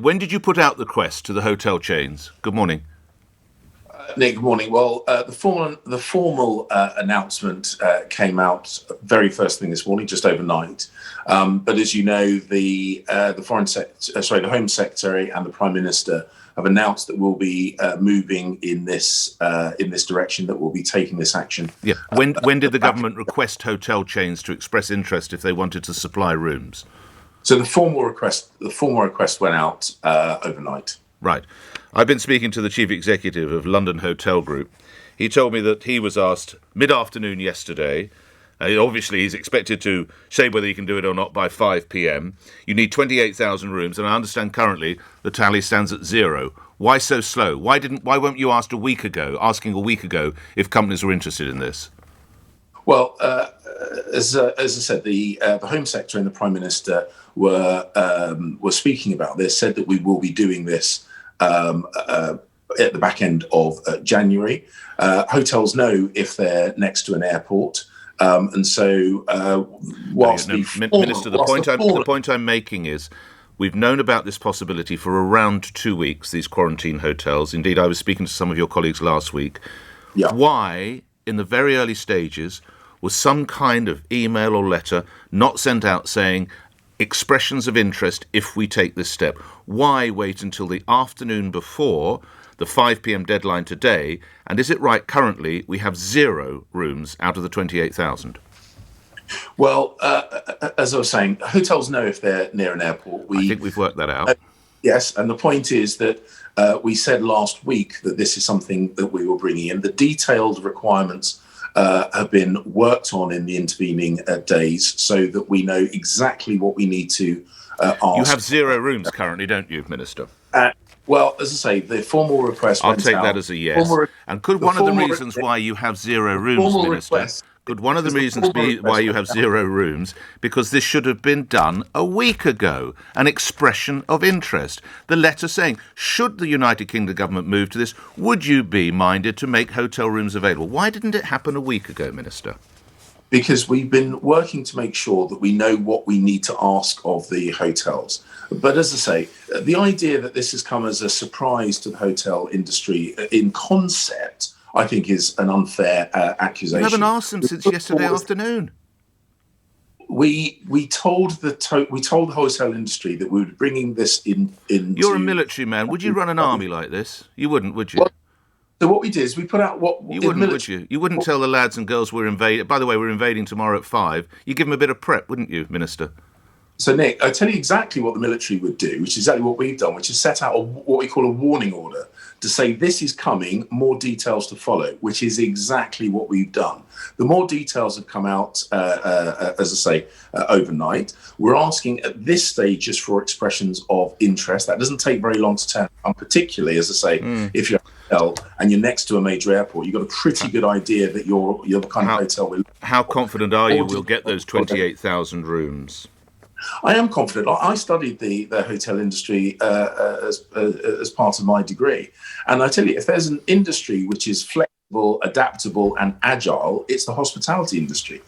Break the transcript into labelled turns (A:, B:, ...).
A: when did you put out the request to the hotel chains? Good morning.
B: Nick, good morning. Well, the formal announcement came out very first thing this morning, just overnight. But as you know, the Home Secretary and the Prime Minister have announced that we'll be moving in this direction, that we'll be taking this action.
A: Yeah. When did the government request hotel chains to express interest if they wanted to supply rooms?
B: So the formal request went out overnight.
A: Right. I've been speaking to the chief executive of London Hotel Group. He told me that he was asked mid-afternoon yesterday. Obviously, he's expected to say whether he can do it or not by 5 p.m. You need 28,000 rooms, and I understand currently the tally stands at 0. Why so slow? Why weren't you asking a week ago if companies were interested in this?
B: Well, as I said, the Home Secretary and the Prime Minister were speaking about this, said that we will be doing this at the back end of January. Hotels know if they're next to an airport. And so,
A: Minister, the point I'm making is we've known about this possibility for around 2 weeks, these quarantine hotels. Indeed, I was speaking to some of your colleagues last week.
B: Yeah.
A: Why, in the very early stages, was some kind of email or letter not sent out saying expressions of interest if we take this step? Why wait until the afternoon before the 5 p.m. deadline today? And is it right currently we have 0 rooms out of the 28,000?
B: Well, as I was saying, hotels know if they're near an airport.
A: I think we've worked that out.
B: Yes, and the point is that we said last week that this is something that we were bringing in. The detailed requirements have been worked on in the intervening days so that we know exactly what we need to ask.
A: You have 0 rooms currently, don't you, Minister?
B: Well, as I say, the formal request
A: I'll take that as a yes. And could one of the reasons why you have 0 rooms, Minister, could one of the reasons be why you have 0 rooms, because this should have been done a week ago, an expression of interest. The letter saying, should the United Kingdom government move to this, would you be minded to make hotel rooms available? Why didn't it happen a week ago, Minister?
B: Because we've been working to make sure that we know what we need to ask of the hotels. But as I say, the idea that this has come as a surprise to the hotel industry in concept, I think, is an unfair accusation.
A: You haven't asked them since yesterday afternoon.
B: We told the hotel industry that we were bringing this in.
A: You're a military man. Would you run an army like this? You wouldn't, would you?
B: Well, so what we did is we put out what...
A: You wouldn't, would you? You wouldn't tell the lads and girls we're invading... By the way, we're invading tomorrow at 5. You give them a bit of prep, wouldn't you, Minister?
B: So, Nick, I'll tell you exactly what the military would do, which is exactly what we've done, which is set out what we call a warning order to say this is coming, more details to follow, which is exactly what we've done. The more details have come out, as I say, overnight. We're asking at this stage just for expressions of interest. That doesn't take very long to turn around, particularly, as I say, if you're and you're next to a major airport, you've got a pretty good idea that you're the kind of hotel we're...
A: How confident are you we'll get those 28,000 rooms?
B: I am confident. I studied the hotel industry as part of my degree. And I tell you, if there's an industry which is flexible, adaptable and agile, it's the hospitality industry.